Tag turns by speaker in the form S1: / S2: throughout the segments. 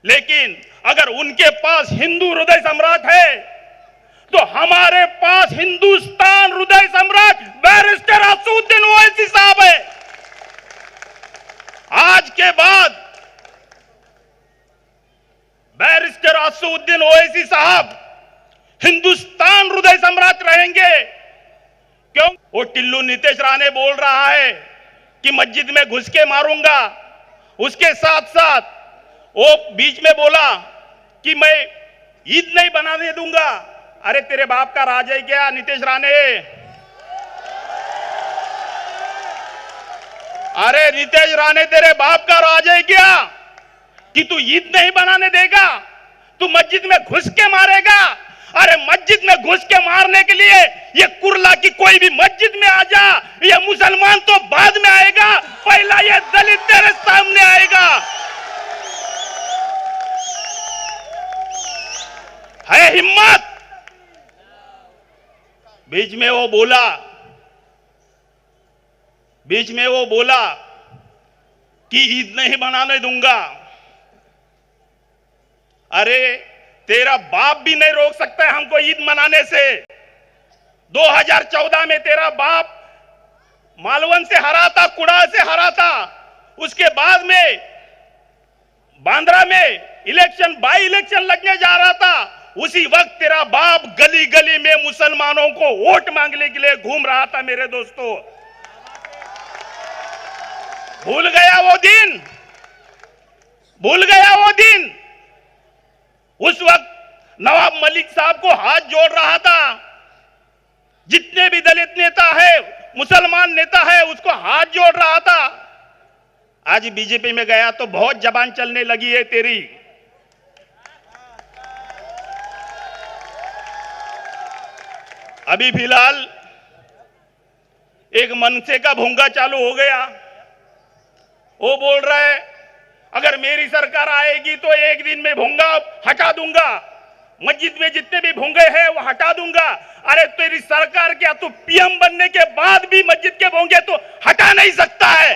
S1: लेकिन अगर उनके पास हिंदू हृदय सम्राट है तो हमारे पास हिंदुस्तान हृदय सम्राट बैरिस्टर असदुद्दीन ओवैसी साहब है। आज के बाद बैरिस्टर असदुद्दीन ओवैसी साहब हिंदुस्तान हृदय सम्राट रहेंगे। क्यों? वो टिल्लू नीतीश राणे बोल रहा है कि मस्जिद में घुस के मारूंगा, उसके साथ साथ वो बीच में बोला कि मैं ईद नहीं बनाने दूंगा। अरे तेरे बाप का राज है क्या नीतीश राणे? अरे नीतीश राणे तेरे बाप का राज है क्या कि तू ईद नहीं बनाने देगा, तू मस्जिद में घुस के मारेगा? अरे मस्जिद में घुस के मारने के लिए ये कुर्ला की कोई भी मस्जिद में आ जा, ये मुसलमान तो बाद में आएगा, पहला ये दलित तेरे सामने आएगा। है हिम्मत? बीच में वो बोला कि ईद नहीं बनाने दूंगा। अरे तेरा बाप भी नहीं रोक सकता है हमको ईद मनाने से। 2014 में तेरा बाप मालवन से हरा था, कुड़ा से हरा था। उसके बाद में बांद्रा में बाई इलेक्शन लगने जा रहा था। उसी वक्त तेरा बाप गली गली में मुसलमानों को वोट मांगने के लिए घूम रहा था। मेरे दोस्तों, भूल गया वो दिन? उस वक्त नवाब मलिक साहब को हाथ जोड़ रहा था। जितने भी दलित नेता है, मुसलमान नेता है, उसको हाथ जोड़ रहा था। आज बीजेपी में गया तो बहुत जबान चलने लगी है तेरी। अभी फिलहाल एक मनसे का भोंगा चालू हो गया। वो बोल रहा है अगर मेरी सरकार आएगी तो एक दिन में भोंगा हटा दूंगा, मस्जिद में जितने भी भोंगे हैं वो हटा दूंगा। अरे तेरी सरकार क्या, तू पीएम बनने के बाद भी मस्जिद के भोंगे तो हटा नहीं सकता है?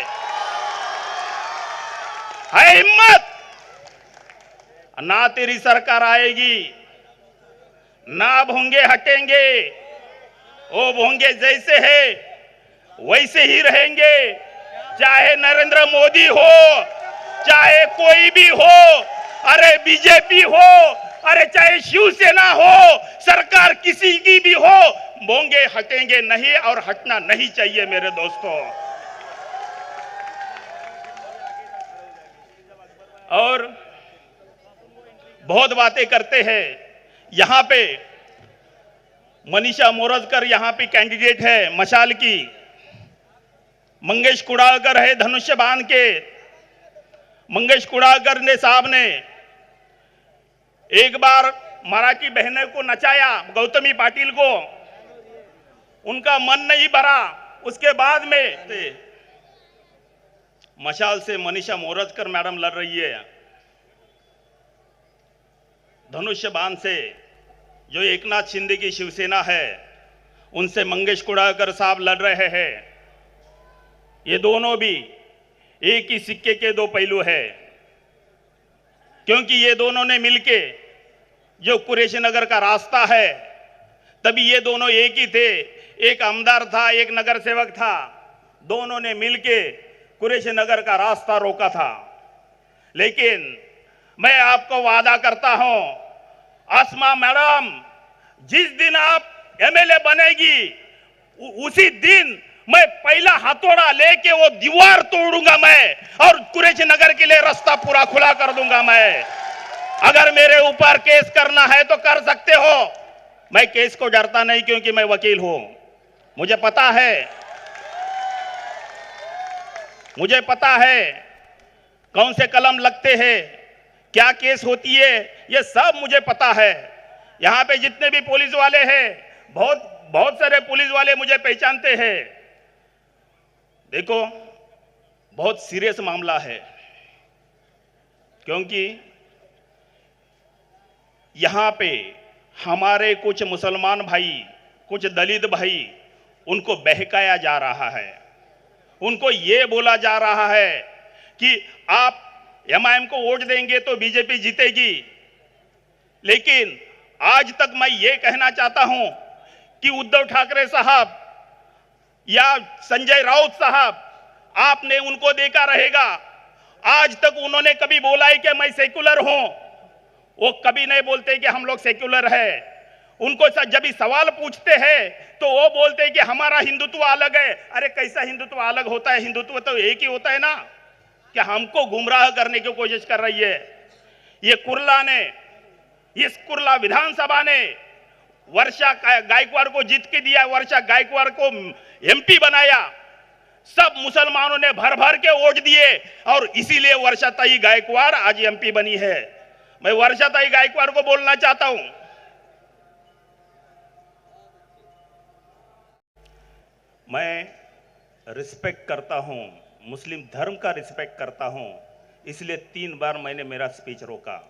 S1: हिम्मत? ना तेरी सरकार आएगी ना भोंगे हटेंगे। वो भोंगे जैसे है वैसे ही रहेंगे, चाहे नरेंद्र मोदी हो, चाहे कोई भी हो, अरे बीजेपी हो, अरे चाहे शिवसेना हो, सरकार किसी की भी हो, भोंगे हटेंगे नहीं और हटना नहीं चाहिए मेरे दोस्तों। और बहुत बातें करते हैं। यहां पे मनीषा मोरजकर यहां पे कैंडिडेट है मशाल की, मंगेश कुड़ाकर है धनुष्य बाण के। मंगेश कुड़ाकर ने साहब ने एक बार मराठी बहनों को नचाया, गौतमी पाटिल को, उनका मन नहीं भरा। उसके बाद में मशाल से मनीषा मोरजकर मैडम लड़ रही है, धनुष्य बाण से जो एकनाथ शिंदे की शिवसेना है उनसे मंगेश कुड़ाकर साहब लड़ रहे हैं। ये दोनों भी एक ही सिक्के के दो पहलू है, क्योंकि ये दोनों ने मिलके जो कुरैशी नगर का रास्ता है, तभी ये दोनों एक ही थे। एक आमदार था, एक नगर सेवक था, दोनों ने मिलके कुरैशी नगर का रास्ता रोका था। लेकिन मैं आपको वादा करता हूं, आसमा मैडम जिस दिन आप एमएलए बनेगी उसी दिन मैं पहला हथौड़ा लेके वो दीवार तोड़ूंगा मैं, और कुरैशी नगर के लिए रास्ता पूरा खुला कर दूंगा मैं। अगर मेरे ऊपर केस करना है तो कर सकते हो, मैं केस को डरता नहीं, क्योंकि मैं वकील हूं। मुझे पता है कौन से कलम लगते हैं, क्या केस होती है, ये सब मुझे पता है। यहां पे जितने भी पुलिस वाले हैं, बहुत सारे पुलिस वाले मुझे पहचानते हैं। देखो, बहुत सीरियस मामला है, क्योंकि यहां पे हमारे कुछ मुसलमान भाई, कुछ दलित भाई, उनको बहकाया जा रहा है। उनको ये बोला जा रहा है कि आप एमआईएम को वोट देंगे तो बीजेपी जीतेगी। लेकिन आज तक मैं ये कहना चाहता हूं कि उद्धव ठाकरे साहब या संजय राउत साहब, आपने उनको देखा रहेगा, आज तक उन्होंने कभी बोला है कि मैं सेक्युलर हूं? वो कभी नहीं बोलते कि हम लोग सेक्युलर है। उनको जब भी सवाल पूछते हैं तो वो बोलते हैं कि हमारा हिंदुत्व अलग है। अरे कैसा हिंदुत्व अलग होता है? हिंदुत्व तो एक ही होता है ना। क्या हमको गुमराह करने की कोशिश कर रही है ये कुर्ला ने? इस कुर्ला विधानसभा ने वर्षा गायकवाड़ को जीत के दिया, वर्षा गायकवाड़ को एमपी बनाया। सब मुसलमानों ने भर भर के वोट दिए और इसीलिए वर्षाताई गायकवाड़ आज एमपी बनी है। मैं वर्षाताई गायकवाड़ को बोलना चाहता हूं, मैं रिस्पेक्ट करता हूं, मुस्लिम धर्म का रिस्पेक्ट करता हूं, इसलिए 3 बार मैंने मेरा स्पीच रोका।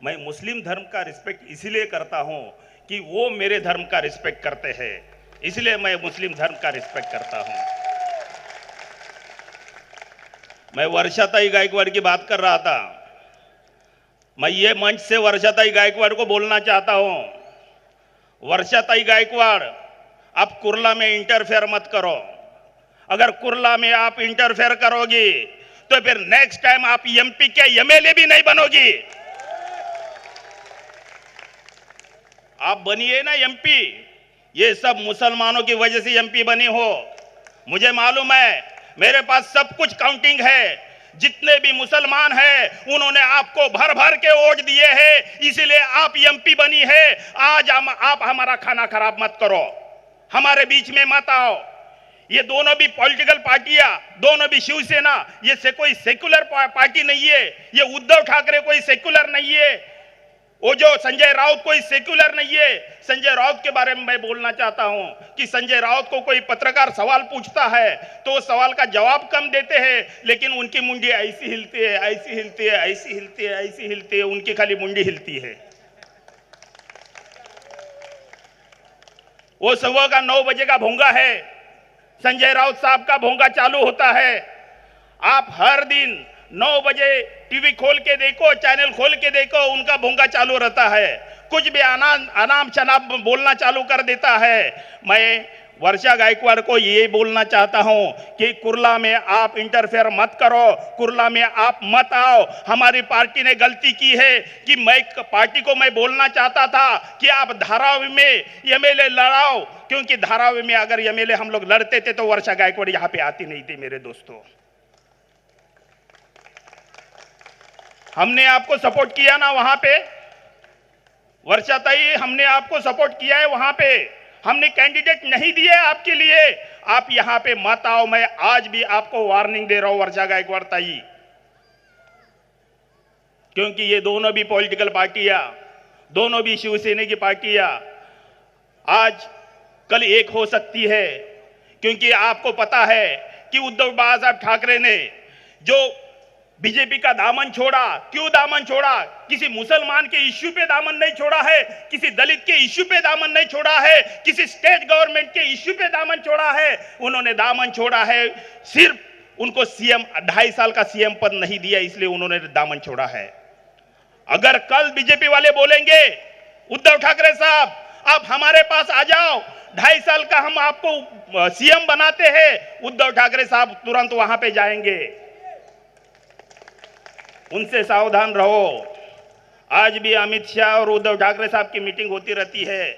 S1: मैं मुस्लिम धर्म का रिस्पेक्ट इसलिए करता हूं कि वो मेरे धर्म का रिस्पेक्ट करते हैं, इसलिए मैं मुस्लिम धर्म का रिस्पेक्ट करता हूं। मैं वर्षाताई गायकवाड़ की बात कर रहा था। मैं ये मंच से वर्षाताई गायकवाड़ को बोलना चाहता हूं, वर्षाताई गायकवाड़, आप कुर्ला में इंटरफेयर मत करो। अगर कुर्ला में आप इंटरफेयर करोगी तो फिर नेक्स्ट टाइम आप एमपी के एमएलए भी नहीं बनोगी। आप बनिए ना एमपी, ये सब मुसलमानों की वजह से एमपी बनी हो। मुझे मालूम है, मेरे पास सब कुछ काउंटिंग है। जितने भी मुसलमान हैं उन्होंने आपको भर भर के वोट दिए हैं, इसीलिए आप एमपी बनी है। आज आप हमारा खाना खराब मत करो, हमारे बीच में मत आओ। ये दोनों भी पॉलिटिकल पार्टियां, दोनों भी शिवसेना, ये से कोई सेक्युलर पार्टी नहीं है। ये उद्धव ठाकरे कोई सेक्युलर नहीं है, वो जो संजय राउत कोई सेक्युलर नहीं है। संजय राउत के बारे में मैं बोलना चाहता हूं कि संजय राउत को कोई पत्रकार सवाल पूछता है तो वो सवाल का जवाब कम देते हैं, लेकिन उनकी मुंडी ऐसी हिलती है, ऐसी हिलती है, ऐसी हिलती है, ऐसी हिलती है, उनकी खाली मुंडी हिलती है। वो सुबह का 9 बजे का भोंगा है, संजय राउत साहब का भोंगा चालू होता है। आप हर दिन 9 बजे टीवी खोल के देखो, चैनल खोल के देखो, उनका भोंगा चालू रहता है। कुछ भी अनाम शनाम बोलना चालू कर देता है। मैं वर्षा गायकवाड़ को ये बोलना चाहता हूं कि कुर्ला में आप इंटरफेयर मत करो, कुर्ला में आप मत आओ। हमारी पार्टी ने गलती की है कि मैं पार्टी को मैं बोलना चाहता था कि आप धारावी में एमएलए लड़ाओ, क्योंकि धारावी में अगर एमएलए हम लोग लड़ते थे तो वर्षा गायकवाड़ यहां पे आती नहीं थी। मेरे दोस्तों, हमने आपको सपोर्ट किया ना वहां पे, वर्षाताई, हमने आपको सपोर्ट किया है वहां पे। हमने कैंडिडेट नहीं दिए आपके लिए, आप यहां पे मत आओ। मैं आज भी आपको वार्निंग दे रहा हूं वर्षा गायकवाड़ ताई, क्योंकि ये दोनों भी पॉलिटिकल पार्टियां, दोनों भी शिवसेना की पार्टियां आज कल एक हो सकती है। क्योंकि आपको पता है कि उद्धव बाला साहब ठाकरे ने जो बीजेपी का दामन छोड़ा, क्यों दामन छोड़ा? किसी मुसलमान के इश्यू पे दामन नहीं छोड़ा है, किसी दलित के इश्यू पे दामन नहीं छोड़ा है, किसी स्टेट गवर्नमेंट के इश्यू पे दामन छोड़ा है। उन्होंने दामन छोड़ा है, सिर्फ उनको सीएम 2.5 साल का सीएम पद नहीं दिया, इसलिए उन्होंने दामन छोड़ा है। अगर कल बीजेपी वाले बोलेंगे उद्धव ठाकरे साहब आप हमारे पास आ जाओ, 2.5 साल का हम आपको सीएम बनाते हैं, उद्धव ठाकरे साहब तुरंत वहां पे जाएंगे। उनसे सावधान रहो। आज भी अमित शाह और उद्धव ठाकरे साहब की मीटिंग होती रहती है,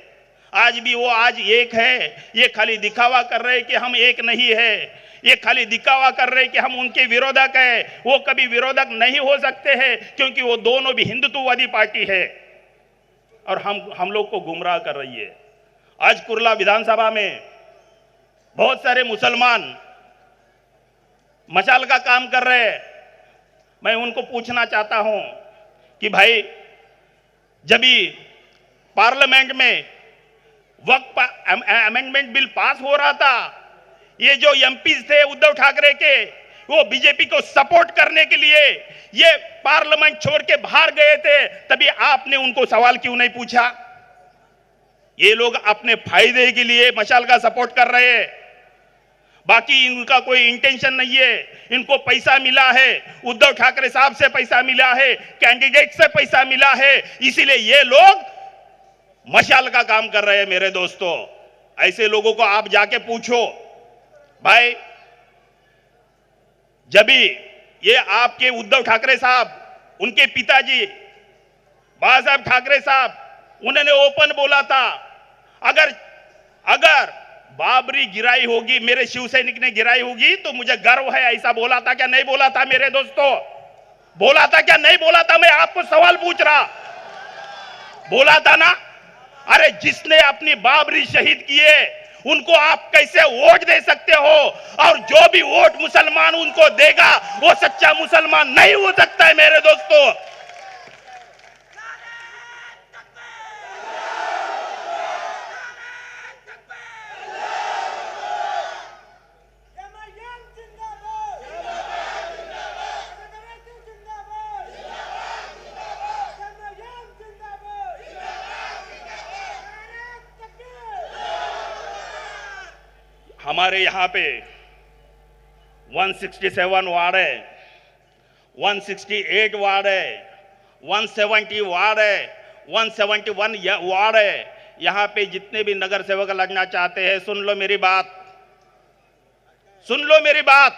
S1: आज भी वो आज एक है। ये खाली दिखावा कर रहे हैं कि हम एक नहीं है, ये खाली दिखावा कर रहे हैं कि हम उनके विरोधक है। वो कभी विरोधक नहीं हो सकते हैं, क्योंकि वो दोनों भी हिंदुत्ववादी पार्टी है और हम लोग को गुमराह कर रही है। आज कुर्ला विधानसभा में बहुत सारे मुसलमान मशाल का काम कर रहे हैं। मैं उनको पूछना चाहता हूं कि भाई, जब भी पार्लियामेंट में वक्फ अमेंडमेंट बिल पास हो रहा था, ये जो एमपीज थे उद्धव ठाकरे के, वो बीजेपी को सपोर्ट करने के लिए ये पार्लियामेंट छोड़ के बाहर गए थे, तभी आपने उनको सवाल क्यों नहीं पूछा? ये लोग अपने फायदे के लिए मशाल का सपोर्ट कर रहे हैं। बाकी इनका कोई इंटेंशन नहीं है। इनको पैसा मिला है, उद्धव ठाकरे साहब से पैसा मिला है, कैंडिडेट से पैसा मिला है, इसीलिए ये लोग मशाल का काम कर रहे हैं। मेरे दोस्तों, ऐसे लोगों को आप जाके पूछो भाई, जब भी ये आपके उद्धव ठाकरे साहब, उनके पिताजी बाला साहब ठाकरे साहब, उन्होंने ओपन बोला था, अगर बाबरी गिराई होगी, मेरे शिव सैनिक ने गिराई होगी तो मुझे गर्व है, ऐसा बोला था क्या नहीं बोला था? मेरे दोस्तों, बोला था क्या नहीं बोला था? मैं आपको सवाल पूछ रहा, बोला था ना? अरे जिसने अपनी बाबरी शहीद किए उनको आप कैसे वोट दे सकते हो? और जो भी वोट मुसलमान उनको देगा वो सच्चा मुसलमान नहीं हो सकता है। मेरे दोस्तों, हमारे यहां पे 167 वार्ड है, 168 वार्ड है, 170 वार्ड है, 171 वार्ड है। यहां पे जितने भी नगर सेवक लगना चाहते हैं, सुन लो मेरी बात, सुन लो मेरी बात।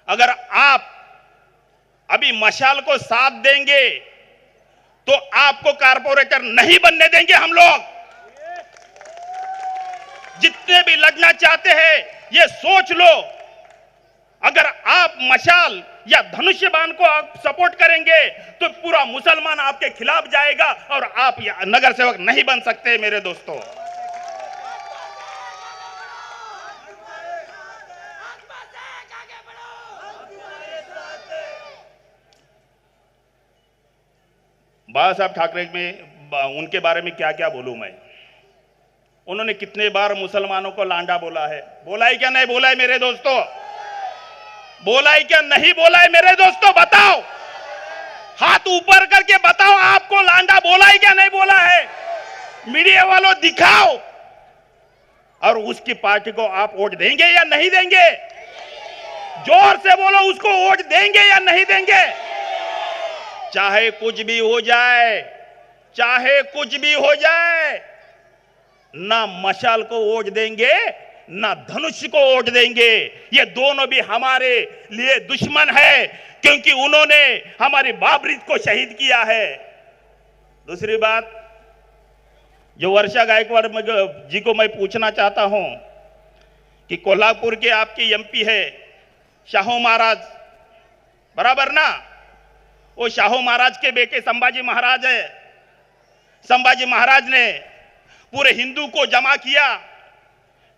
S1: अगर आप अभी मशाल को साथ देंगे तो आपको कारपोरेटर नहीं बनने देंगे हम लोग। जितने भी लगना चाहते हैं ये सोच लो, अगर आप मशाल या धनुष्य बाण को आप सपोर्ट करेंगे तो पूरा मुसलमान आपके खिलाफ जाएगा और आप नगर सेवक नहीं बन सकते। मेरे दोस्तों, बाला साहब ठाकरे में उनके बारे में क्या क्या बोलूं मैं? उन्होंने कितने बार मुसलमानों को लांडा बोला है? बोला है क्या नहीं बोला है? मेरे दोस्तों, बोला है क्या नहीं बोला है? मेरे दोस्तों बताओ, हाथ ऊपर करके बताओ, आपको लांडा बोला है क्या नहीं बोला है? मीडिया वालों दिखाओ। और उसकी पार्टी को आप वोट देंगे या नहीं देंगे? जोर से बोलो, उसको वोट देंगे या नहीं देंगे? चाहे कुछ भी हो जाए, चाहे कुछ भी हो जाए, ना मशाल को वोट देंगे ना धनुष को वोट देंगे। ये दोनों भी हमारे लिए दुश्मन है, क्योंकि उन्होंने हमारी बाबरी को शहीद किया है। दूसरी बात, जो वर्षा गायकवाड़ जी को मैं पूछना चाहता हूं कि कोल्हापुर के आपके एमपी है शाहू महाराज, बराबर ना? वो शाहू महाराज के बेटे संभाजी महाराज है। संभाजी महाराज ने पूरे हिंदू को जमा किया,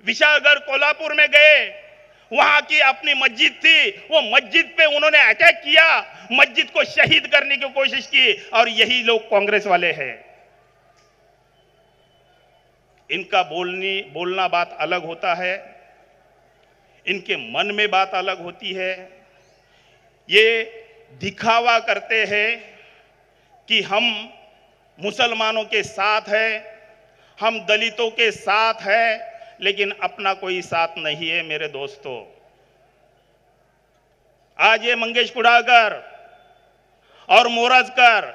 S1: विशालगढ़ कोल्हापुर में गए, वहां की अपनी मस्जिद थी, वो मस्जिद पे उन्होंने अटैक किया, मस्जिद को शहीद करने की कोशिश की। और यही लोग कांग्रेस वाले हैं। इनका बोलना बात अलग होता है, इनके मन में बात अलग होती है। ये दिखावा करते हैं कि हम मुसलमानों के साथ हैं, हम दलितों के साथ हैं, लेकिन अपना कोई साथ नहीं है। मेरे दोस्तों, आज ये मंगेश कुडाकर और मोरजकर,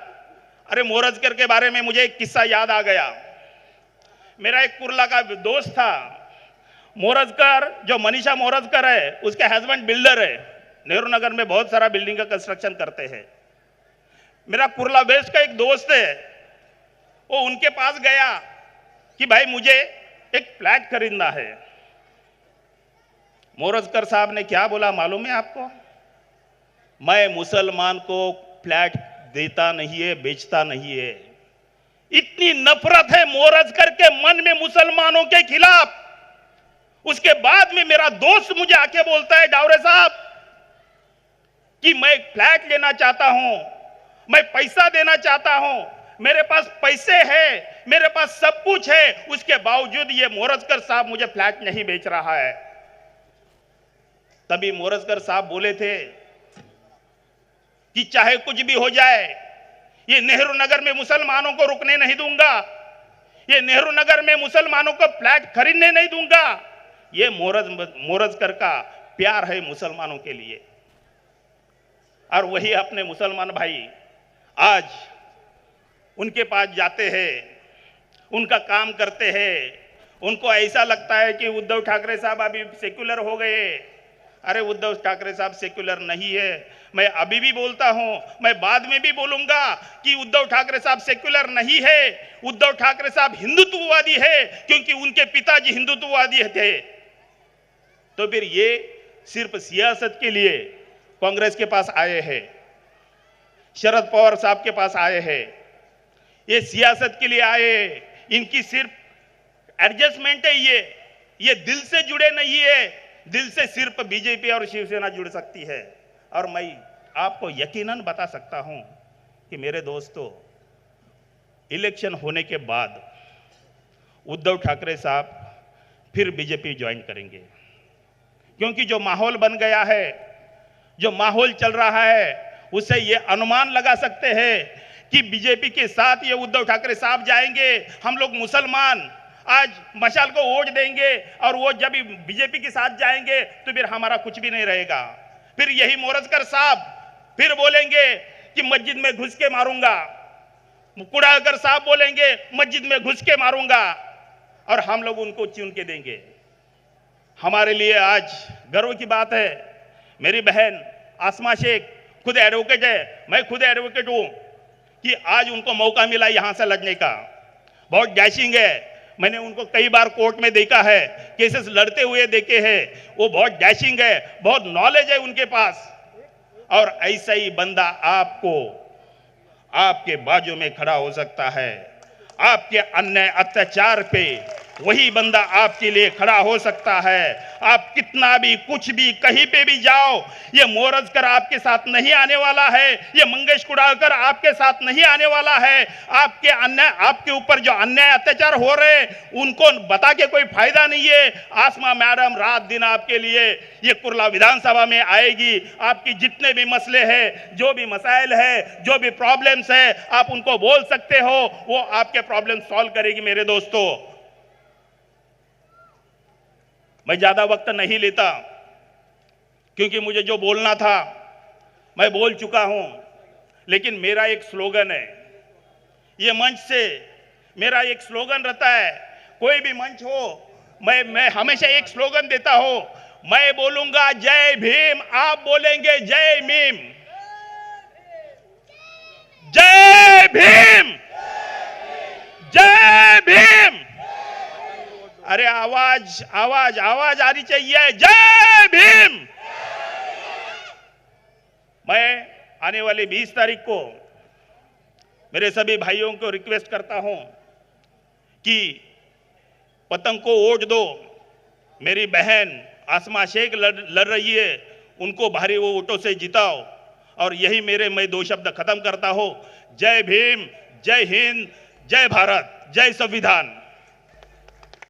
S1: अरे मोरजकर के बारे में मुझे एक किस्सा याद आ गया। मेरा एक कुर्ला का दोस्त था मोरजकर, जो मनीषा मोरजकर है, उसके हस्बैंड बिल्डर है, नेहरू नगर में बहुत सारा बिल्डिंग का कंस्ट्रक्शन करते हैं। मेरा कुर्ला वेस्ट का एक दोस्त है, वो उनके पास गया कि भाई मुझे एक फ्लैट खरीदना है। मोरजकर साहब ने क्या बोला मालूम है आपको? मैं मुसलमान को फ्लैट देता नहीं है, बेचता नहीं है। इतनी नफरत है मोरजकर के मन में मुसलमानों के खिलाफ। उसके बाद में मेरा दोस्त मुझे आके बोलता है, डावरे साहब, कि मैं एक फ्लैट लेना चाहता हूं, मैं पैसा देना चाहता हूं, मेरे पास पैसे हैं, मेरे पास सब कुछ है, उसके बावजूद ये मोरजकर साहब मुझे फ्लैट नहीं बेच रहा है। तभी मोरजकर साहब बोले थे कि चाहे कुछ भी हो जाए, ये नेहरू नगर में मुसलमानों को रुकने नहीं दूंगा, ये नेहरू नगर में मुसलमानों को फ्लैट खरीदने नहीं दूंगा। ये मोरजकर का प्यार है मुसलमानों के लिए। और वही अपने मुसलमान भाई आज उनके पास जाते हैं, उनका काम करते हैं। उनको ऐसा लगता है कि उद्धव ठाकरे साहब अभी सेक्युलर हो गए। अरे उद्धव ठाकरे साहब सेक्युलर नहीं है। मैं अभी भी बोलता हूं, मैं बाद में भी बोलूंगा कि उद्धव ठाकरे साहब सेक्युलर नहीं है। उद्धव ठाकरे साहब हिंदुत्ववादी है, क्योंकि उनके पिताजी हिंदुत्ववादी थे। तो फिर ये सिर्फ सियासत के लिए कांग्रेस के पास आए हैं, शरद पवार साहब के पास आए हैं। ये सियासत के लिए आए, इनकी सिर्फ एडजस्टमेंट है। ये दिल से जुड़े नहीं है। दिल से सिर्फ बीजेपी और शिवसेना जुड़ सकती है। और मैं आपको यकीनन बता सकता हूं कि मेरे दोस्तों, इलेक्शन होने के बाद उद्धव ठाकरे साहब फिर बीजेपी ज्वाइन करेंगे, क्योंकि जो माहौल बन गया है, जो माहौल चल रहा है, उससे ये अनुमान लगा सकते हैं कि बीजेपी के साथ ये उद्धव ठाकरे साहब जाएंगे। हम लोग मुसलमान आज मशाल को वोट देंगे, और वो जब बीजेपी के साथ जाएंगे तो फिर हमारा कुछ भी नहीं रहेगा। फिर यही मोरजकर साहब फिर बोलेंगे कि मस्जिद में घुस के मारूंगा, कुड़ाकर साहब बोलेंगे मस्जिद में घुस के मारूंगा, और हम लोग उनको चुन के देंगे। हमारे लिए आज गर्व की बात है। मेरी बहन आसमा शेख खुद एडवोकेट है, मैं खुद एडवोकेट हूं, कि आज उनको मौका मिला यहां से लड़ने का। बहुत डैशिंग है। मैंने उनको कई बार कोर्ट में देखा है, केसेस लड़ते हुए देखे हैं। वो बहुत डैशिंग है, बहुत नॉलेज है उनके पास। और ऐसा ही बंदा आपको आपके बाजू में खड़ा हो सकता है। आपके अन्याय अत्याचार पे वही बंदा आपके लिए खड़ा हो सकता है। आप कितना भी कुछ भी कहीं पे भी जाओ, ये मोरजकर आपके साथ नहीं आने वाला है, ये मंगेश कुड़ाकर आपके साथ नहीं आने वाला है। आपके अन्याय, आपके ऊपर जो अन्याय अत्याचार हो रहे हैं, उनको बता के कोई फायदा नहीं है। आसमा मैडम रात दिन आपके लिए ये कुर्ला विधानसभा में आएगी। आपकी जितने भी मसले हैं, जो भी मसाइल है, जो भी प्रॉब्लम्स है, आप उनको बोल सकते हो, वो आपके प्रॉब्लम सॉल्व करेगी। मेरे दोस्तों, मैं ज्यादा वक्त नहीं लेता, क्योंकि मुझे जो बोलना था मैं बोल चुका हूं। लेकिन मेरा एक स्लोगन है, ये मंच से मेरा एक स्लोगन रहता है। कोई भी मंच हो, मैं हमेशा एक स्लोगन देता हूं। मैं बोलूंगा जय भीम, आप बोलेंगे जय मीम। जय भीम, जय भीम। अरे आवाज आवाज आवाज आ रही चाहिए। जय भीम। मैं आने वाली 20 तारीख को मेरे सभी भाइयों को रिक्वेस्ट करता हूं कि पतंग को वोट दो। मेरी बहन आसमा शेख लड़ रही है, उनको भारी वो वोटों से जिताओ। और यही मैं 2 शब्द खत्म करता हूं। जय भीम, जय हिंद, जय भारत, जय संविधान।